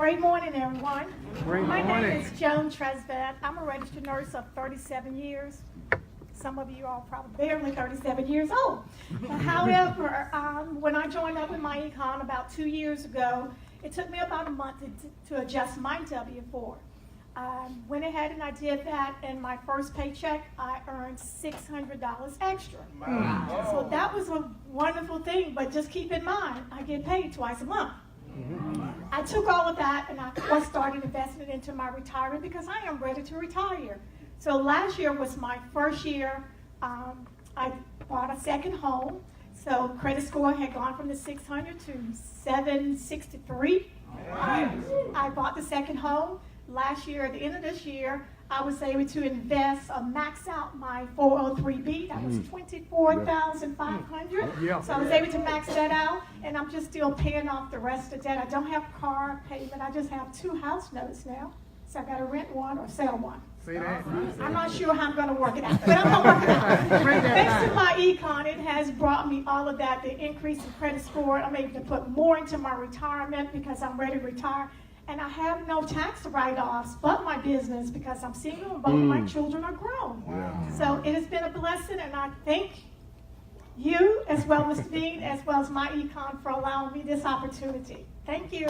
Great morning, everyone. Great My morning. name is Joan Trezevant. I'm a registered nurse of 37 years. Some of you are probably barely 37 years old. However, when I joined up with Myecon about 2 years ago, it took me about a month to adjust my W-4. Went ahead and I did that, and my first paycheck, I earned $600 extra. So that was a wonderful thing, but just keep in mind, I get paid twice a month. I took all of that and I started investing it into my retirement because I am ready to retire. So last year was my first year. I bought a second home. So credit score had gone from the 600 to 763. I bought the second home. Last year, at the end of this year, I was able to invest, max out my 403B. That was $24,500. Yeah. So I was able to max that out, and I'm just still paying off the rest of that. I don't have car payment. I just have 2 house notes now. So I got to rent one or sell one. See that? I'm not sure how I'm going to work it out, but I'm going to work it out. Thanks to my econ, it has brought me all of that, the increase in credit score. I'm able to put more into my retirement because I'm ready to retire. And I have no tax write-offs but my business because I'm single and both of my children are grown. Yeah. So it has been a blessing, and I thank you, as well, Mr. Dean, as well as my econ, for allowing me this opportunity. Thank you.